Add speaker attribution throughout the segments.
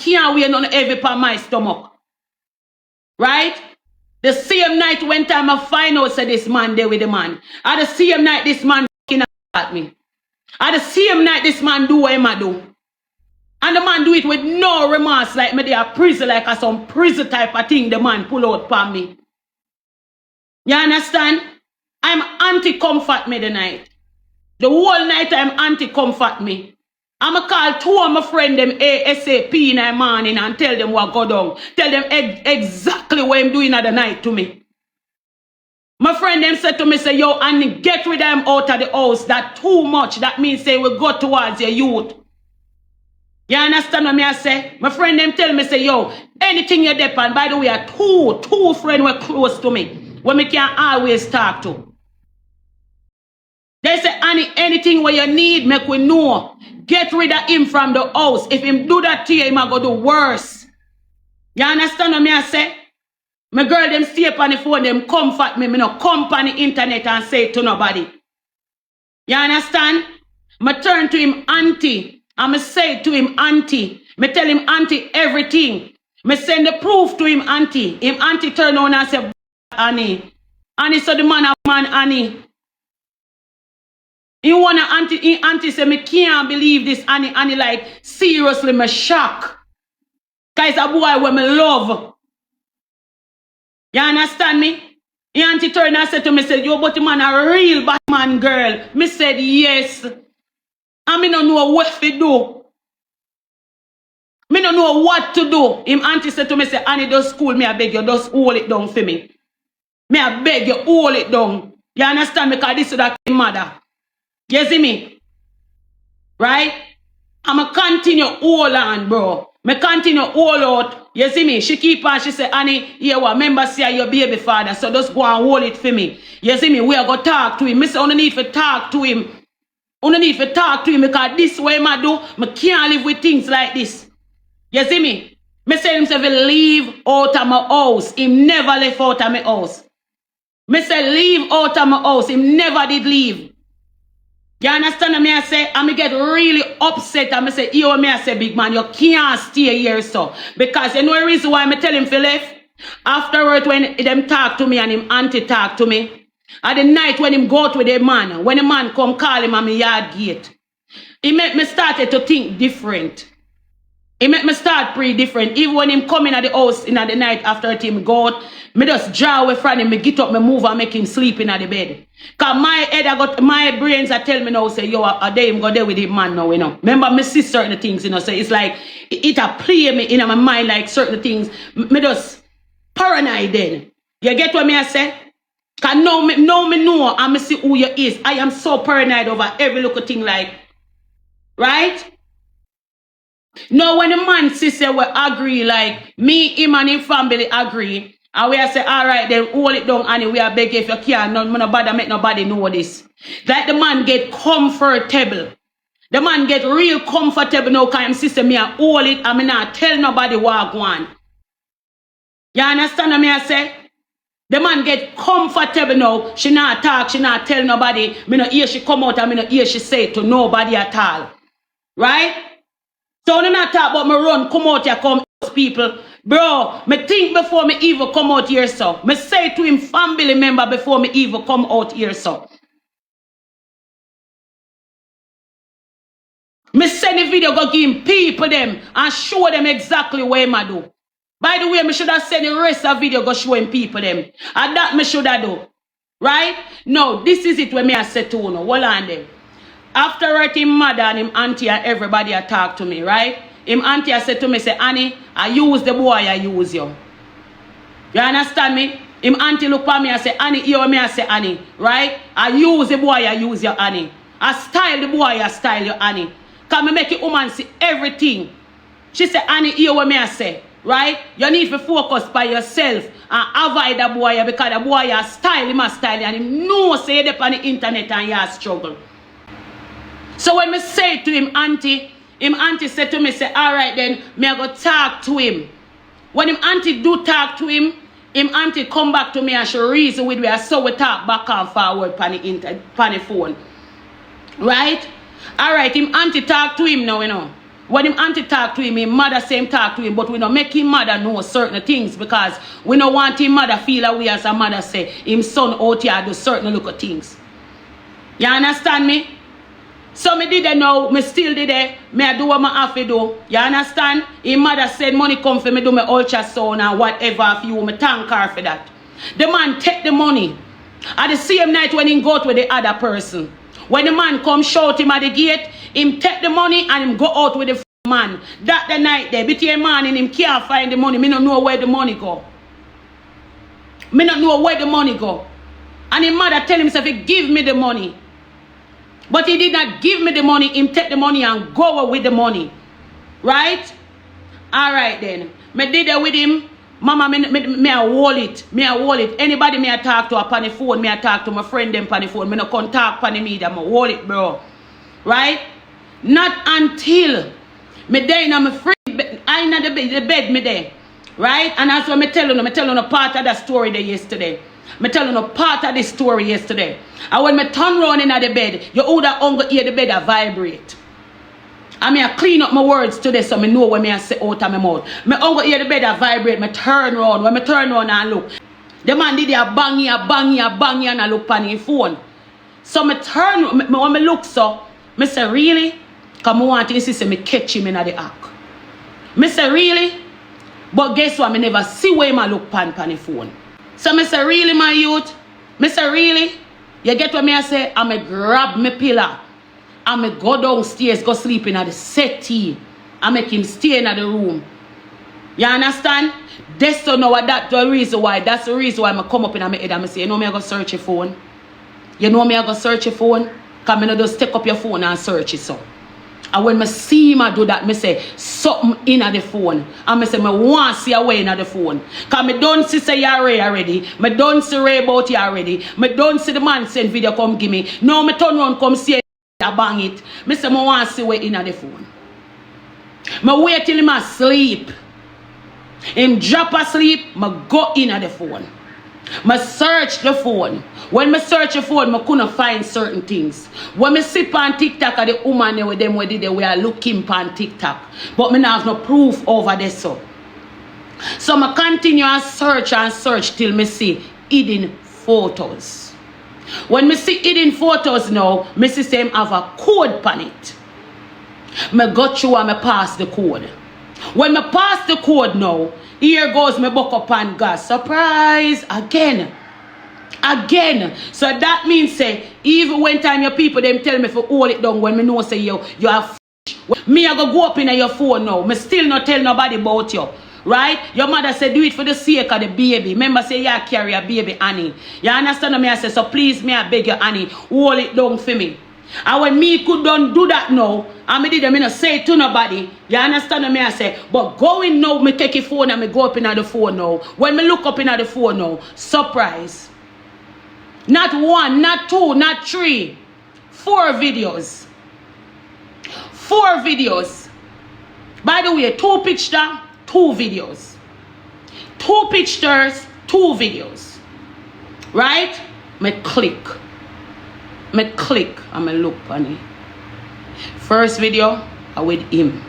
Speaker 1: can't wear none heavy on my stomach. Right? The same night when time I find out say this man there with the man. At the same night this man fucking at me. At the same night this man do what he do. And the man do it with no remorse like me they are prison like a some prison type of thing the man pull out upon me. You understand? I'm anti-comfort me the night. The whole night I'm anti-comfort me. I'ma call two of my friends them ASAP in the morning and tell them what go down. Tell them exactly what I'm doing at the night to me. My friend them said to me, say, yo, and get rid of them out of the house. That too much. That means say we go towards your youth. You understand what me I say? My friend them tell me, say, yo, anything you depend. By the way, two friends were close to me. When me can always talk to. They say, Annie, anything where you need, make we know. Get rid of him from the house. If him do that to you, he might go do worse. You understand what me I say? My girl, them stay up on the phone, them comfort me. Me no come on the internet and say it to nobody. You understand? Me turn to him auntie. And me say to him auntie. Me tell him auntie everything. Me send the proof to him auntie. Him auntie turn on and say, Annie. Annie so the man Annie. He wanna auntie say, me can't believe this, Annie like, seriously, me shock. Cause a boy when me love. You understand me? The auntie turned and said to me, say, yo, but the man a real Batman girl. Me said, yes. And me don't know what to do. Me don't know what to do. Him auntie said to me, say, Annie, does school, me I beg you, just hold it down for me. Me I beg you, hold it down. You understand me? Because this is that mother. You see me? Right? I'ma continue hold on, bro. Me continue hold out. You see me? She keep on, she say, Annie, yeah, what? Remember, say your baby father, so just go and hold it for me. You see me? We are going to talk to him. Me say, I don't need to talk to him. I don't need to talk to him because this way I do, I can't live with things like this. You see me? Me say himself, leave out of my house. He never left out of my house. Me say, leave out of my house. He never did leave. You understand what me I say? And me get really upset and me say, yo, me I say, big man, you can't stay here, so. Because you know the reason why me tell him to left? Afterward, when them talk to me and him auntie talk to me, at the night when him go to the man, when the man come call him at my yard gate, he make me started to think different. He make me start pretty different. Even when him come in at the house in at the night after him go out, me just draw away from him, me get up, me move and make him sleep in at the bed. Cause my head my brains are tell me now, say, yo, a day him go there with him man now, you know. Remember me see certain things, you know, so it's like, it a play me in my mind like certain things. Me just paranoid then. You get what me I say? Cause now me know and me see who you is. I am so paranoid over every little thing like, right? Now when the man sister will agree, like me, him and his family agree, and we say, all right, then hold it down, and we are begging if you can't, no bother make nobody know this. Like the man get comfortable. The man get real comfortable now, because him sister me and hold it, and me not tell nobody what I want. You understand what me I say? The man get comfortable now. She not talk, she not tell nobody. Me no hear she come out, and me no hear she say it to nobody at all. Right? So when I not talk about me run, come out here, come people. Bro, me think before me even come out here, so. Me say to him family member before me even come out here, so. Me send the video, go give him people them and show them exactly what I do. By the way, me should have sent the rest of the video, go show him people them. And that me should have do. Right? No, this is it when me I say to you, hold on them. After him mother and him auntie and everybody talk to me, right? Him auntie said to me, say, Annie, I use the boy, I use you. You understand me? Him auntie look at me and say, Annie, you me I say, Annie, right? I use the boy, I use you, Annie. I style the boy, I style you, Annie. Can me make a woman see everything. She said, Annie, you me I say, right? You need to focus by yourself and avoid the boy because the boy has style, him has style, and him know say it on the internet and he has struggle. So when me say to him auntie said to me, say, all right then, me I go talk to him. When him auntie do talk to him auntie come back to me and she reason with me. So we talk back and forward on the phone. Right? All right, him auntie talk to him now, you know. When him auntie talk to him, his mother same talk to him, but we don't make him mother know certain things because we don't want him mother feel that we as a mother say him son out here do certain look of things. You understand me? So me did it now, me still did it. Me I do what I have to do. You understand? His mother said money come for me do my ultrasound and whatever for you. Me thank her for that. The man take the money. At the same night when he go out with the other person. When the man come shout him at the gate, him take the money and him go out with the man. That the night there, between man and him can't find the money. Me don't know where the money go. Me don't know where the money go. And his mother tell himself, he give me the money. But he did not give me the money. Him take the money and go with the money. Right? Alright then. Me did that with him. Mama, me a hold it. Me a hold it. Anybody me a talk to upon the phone, me a talk to my friend them upon the phone. Me no come talk upon the media. Me hold it, bro. Right? Not until me there in my friend, I in the bed me there. Right? And that's what me tell you a part of that story there yesterday. Me tell you a part of this story yesterday. And when me turn round in the bed, you would have hear the bed a vibrate. I mean, I clean up my words today so I know when I say out of my mouth. I hear the bed a vibrate, I turn around. When I turn around and look, the man did a bang, and I look on his phone. So I turn, when I look so, I say, really? Because I want to insist me catch him in the act. I say, really? But guess what? I never see where I look on his phone. So I say, really, my youth? I say, really? You get what I say? I grab my pillow. I go downstairs, go sleep in the settee. I make him stay in the room. You understand? That's the reason why. That's the reason why I come up in my head and I say, you know me, I go search your phone. You know me, I go search your phone. Because I not just take up your phone and search it so. And when I see him do that, I say, something in the phone. And I say, I want to see a way in the phone. Because I don't see say you're Ray already. I don't see Ray about you already. I don't see the man send video come give me. No, I turn around come see I bang it. I say, I want to see where in the phone. I wait till him asleep. Him drop asleep, I go in the phone. I search the phone. When I search the phone, I couldn't find certain things. When I sit on TikTok, the woman with them we are looking on TikTok. But I don't have no proof over this. So I continue and search till I see hidden photos. When I see hidden photos now, I see them have a code on it. I go through and I pass the code. When I pass the code now, here goes my buck up and gas. Surprise! Again. So that means say, even when time your people them tell me to hold it down when me know say you have me I go up in your phone now. Me still not tell nobody about you. Right? Your mother said do it for the sake of the baby. Remember say yeah carry a baby Annie. You understand me? I say so please me I beg you Annie hold it down for me. And when me could don't do that now, and me did them not say it to nobody. You understand me? I say, but going now, me take your phone and me go up in the phone now. When me look up in the phone now, surprise. Not one, not two, not three. 4 videos. 4 videos. By the way, 2 pictures, 2 videos. 2 pictures, 2 videos. Right? Me click and I look on it. First video, I with him.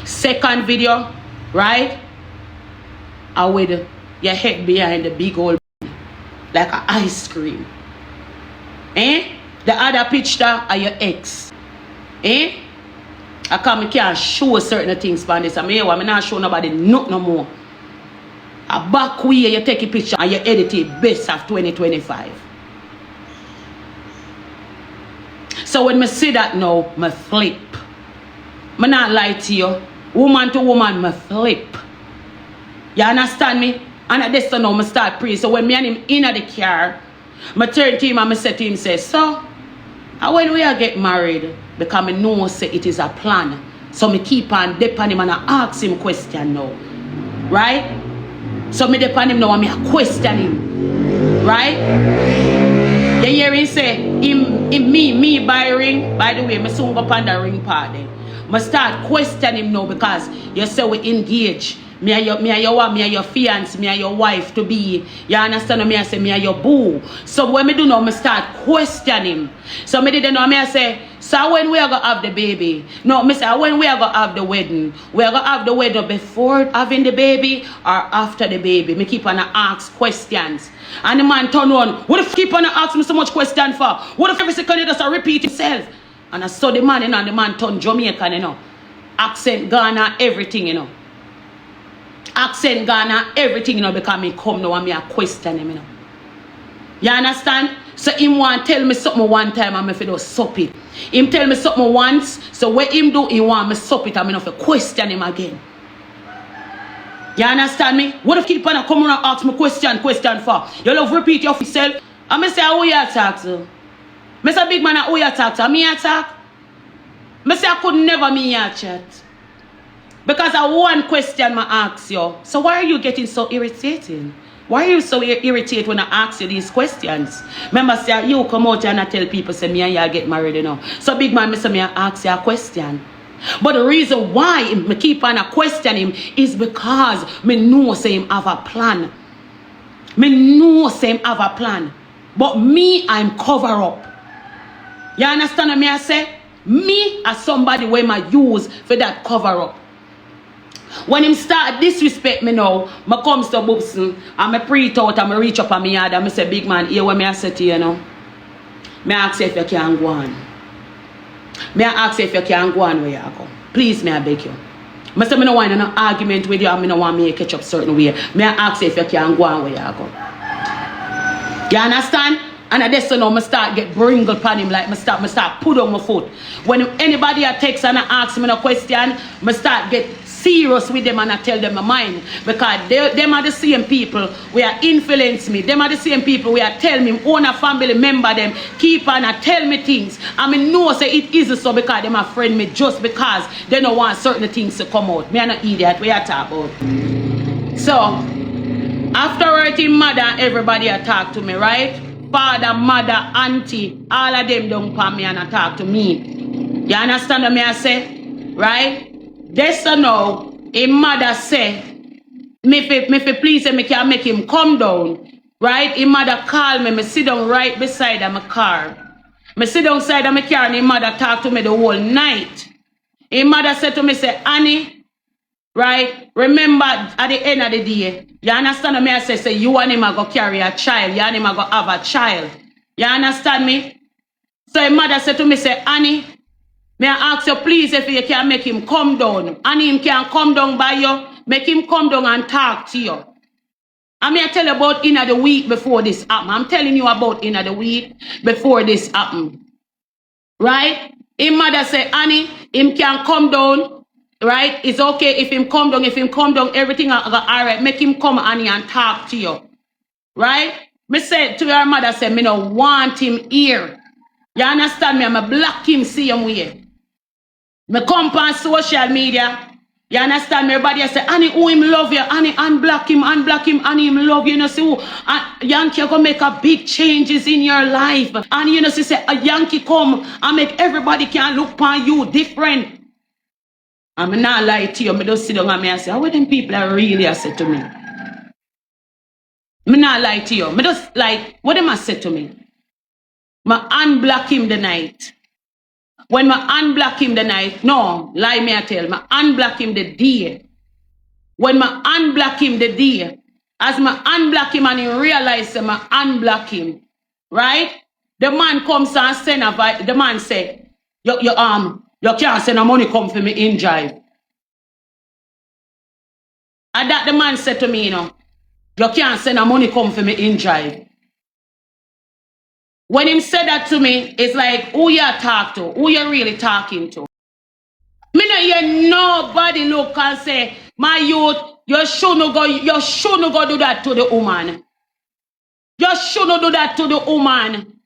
Speaker 1: Second video, right? I with your head behind the big old like an ice cream. The other picture are your ex. I can't show certain things on this. I'm not show nobody nothing no more. A back way you take a picture and you edit it best of 2025. So when I see that now, I flip. I not lie to you. Woman to woman, I flip. You understand me? And at this time now, I start praying. So when me and him in the car, I turn to him and I say to him, so, when we are get married, because I know say it is a plan. So I keep on depend him and I ask him question now. Right? So I depend him now and I question him. Right? You hear him say, me buy ring. By the way, I soon go on the ring party. I start questioning him now because you say we engage. Me and your fiance, me and your wife to be. You understand me? I say me and your boo. So when me do now, me start questioning him. So me didn't know me I say, so when we are gonna have the baby? No, me say when we are gonna have the wedding? We are gonna have the wedding before having the baby or after the baby? Me keep on ask questions. And the man turn on, what if keep on asking me so much question for? What if every second he just repeat himself? And I saw the man, you know, and the man turn Jamaican, you know. Accent, Ghana, everything, you know. Accent, Ghana, everything, you know, because me come now and me a question him, you know. You understand? So him want tell me something one time and me fi do sup it. Him tell me something once, so what him do, he want me sup it and me no fi question him again. You understand me? What if keep on coming and ask me question for? You love repeat yourself. And me say, who you talk to? Me say, big man, who you talk to? Me attack? Me say, I could never me chat. Because I one question I ask you. So why are you getting so irritating? Why are you so irritated when I ask you these questions? Remember, say, you come out and I tell people, say, me and you get married, you know. So big man, me say, me ask you a question. But the reason why me keep on a question him is because me know say him have a plan. Me know say him have a plan. But me, I'm cover up. You understand what me I say? Me as somebody where I use for that cover up. When him start disrespect me now, I comes to Boobson and I pre out and I reach up on me yard and I say, big man, here what me I say to you now. Me ask you if you can go on. Me ask you if you can go on where you go. Please, me I beg you. I say, I don't want an argument with you and I don't want me to catch up certain way. Me ask you if you can go on where you go. You understand? And I just now I start get bringle upon him like I start put on my foot. When anybody takes and asks me a question, I start get serious with them and I tell them my mind. Because them are the same people who are influence me. Them are the same people who are tell me, own a family member them, keep on and tell me things. I mean, no, say it is so because them are friend me just because they don't want certain things to come out. Me are not idiot, we are talk about. So, after writing mother, everybody talk to me, right? Father, mother, auntie, all of them don't come me and talk to me. You understand what me I say? Right? This so now, a mother say, me please say me can make him come down. Right? His mother call me sit down right beside my car. Me sit down beside my car and his mother talk to me the whole night. His mother said to me, say, Annie, right? Remember at the end of the day, you understand me? I say you and him are going to carry a child. You and him are going to have a child. You understand me? So his mother said to me, say, Annie, may I ask you please if you can make him come down. And him can come down by you. Make him come down and talk to you. I mean, I tell you about in the week before this happened. I'm telling you about in the week before this happened. Right? His mother said, Annie, him can come down. Right? It's okay if him come down. If him come down, everything all right. Make him come, Annie, and talk to you. Right? Me said to your mother, say, me no want him here. You understand me? I'm a block him same way. Me come on social media. You understand me? Everybody say, Annie, who him love you? Annie, unblock him, Annie, him love you. You know, see who? Yankee gonna make a big changes in your life. And you know, say, a Yankee come and make everybody can look upon you different. I'm not lie to you. I just sit down and I say, what them people are really said to me? I not lie to you. I just like, what them said to me? I unblock him the night. When I unblock him the night, no, lie me I tell, I unblock him the day. When I unblock him the day, as I unblock him and he realize I unblock him, right? The man comes and send a vibe. The man say, you can't send a money come for me in drive. And that the man said to me, you know, you can't send a money come for me in drive. When him said that to me, it's like, who you talk to? Who you really talking to? Me no hear nobody look and say, my youth, you shouldn't go do that to the woman. You shouldn't do that to the woman.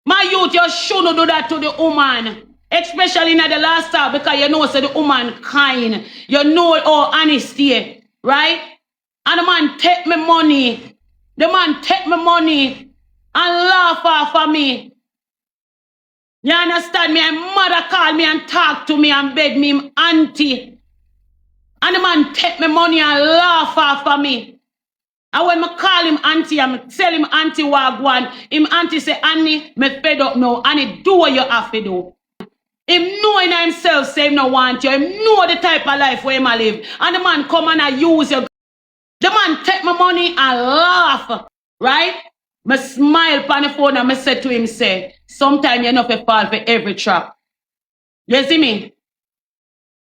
Speaker 1: My youth, you shouldn't do that to the woman. Especially in the last time, because you know, so the woman kind. You know all honesty, right? And the man take me money. The man take me money and laugh off of me. You understand me? And mother call me and talk to me and beg me, auntie. And the man take me money and laugh off of me. And when I call him auntie, I tell him auntie wagwan, him auntie say, Annie, me fed up now. Annie, do what you have to do. Him knowing himself say him no want you. Him know the type of life where him a live. And the man come and I use you. The man take my money and laugh. Right? Me smile on the phone and I said to him, say, sometimes you know to fall for every trap. You see me?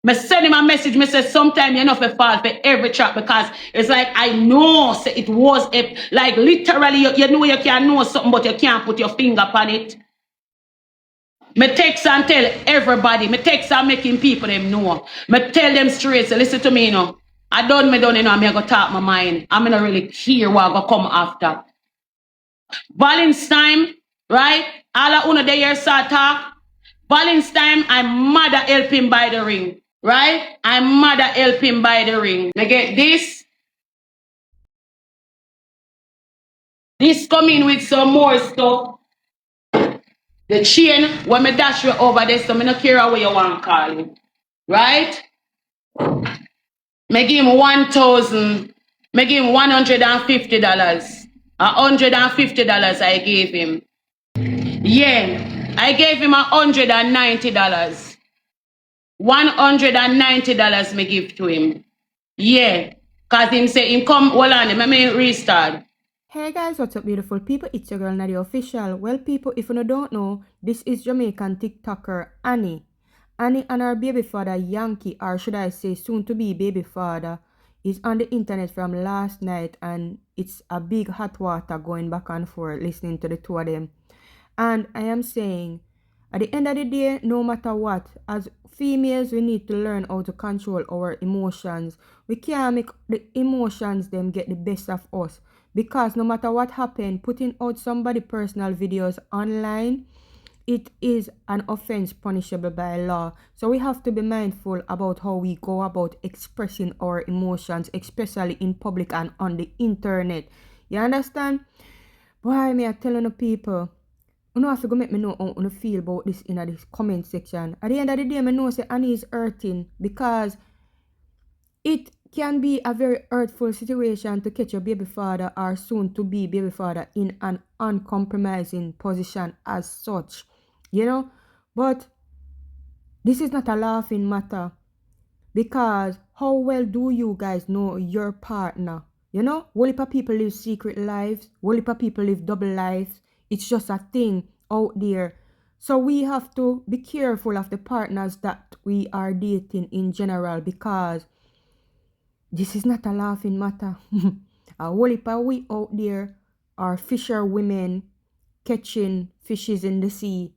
Speaker 1: Me send him a message, me say sometimes you know to fall for every trap because it's like I know say it was like literally you know you can know something but you can't put your finger upon it. Me text and tell everybody, me text and making people them know. Me tell them straight, say listen to me you know. I done, you know, I'm gonna talk my mind. I'm not really care what gonna come after. Balance time, right? All of uno the year start talk. Balance time, I'm mother help him by the ring. Right? I'm mother help him by the ring. I get this. This coming with some more stuff. The chain, when me dash you over there, so me no care what you want to call it. Right? Me give him 1,000. Me give him $150. $150 I gave him. Yeah. I gave him $190. $190 me give to him. Yeah. Cause him say him come, hold on, let me restart.
Speaker 2: Hey guys, what's up beautiful people? It's your girl Nadia Official. Well people, if you don't know, this is Jamaican TikToker Annie. Annie and her baby father Yankee, or should I say soon to be baby father, is on the internet from last night and it's a big hot water going back and forth listening to the two of them. And I am saying, at the end of the day, no matter what, as females, we need to learn how to control our emotions. We can't make the emotions them get the best of us. Because no matter what happened, putting out somebody personal videos online, it is an offense punishable by law. So we have to be mindful about how we go about expressing our emotions, especially in public and on the internet. You understand? Why me I telling the people? You know have to go make me know how you feel about this in the comment section. At the end of the day, I know say Annie is hurting because it can be a very hurtful situation to catch your baby father or soon to be baby father in an uncompromising position as such. You know? But this is not a laughing matter. Because how well do you guys know your partner? You know? Whole heap of people live secret lives. Whole heap of people live double lives. It's just a thing out there. So we have to be careful of the partners that we are dating in general because this is not a laughing matter. A whole heap of we out there are fisher women catching fishes in the sea,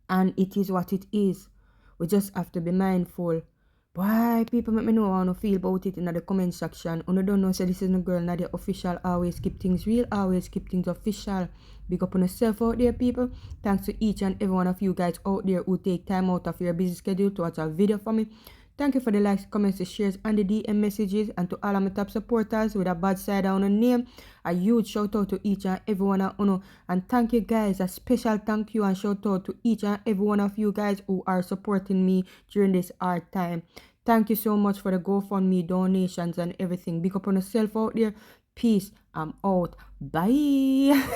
Speaker 2: and it is what it is. We just have to be mindful. Why people make me know how I feel about it in the comment section. You don't know, say this is no girl Nadia Official. Always keep things real, always keep things official. Big up on yourself out there, people. Thanks to each and every one of you guys out there who take time out of your busy schedule to watch a video for me. Thank you for the likes, comments, the shares, and the DM messages. And to all of my top supporters with a bad side on the name, a huge shout out to each and every one of you. And thank you guys, a special thank you and shout out to each and every one of you guys who are supporting me during this hard time. Thank you so much for the GoFundMe donations and everything. Big up on yourself out there. Peace. I'm out. Bye.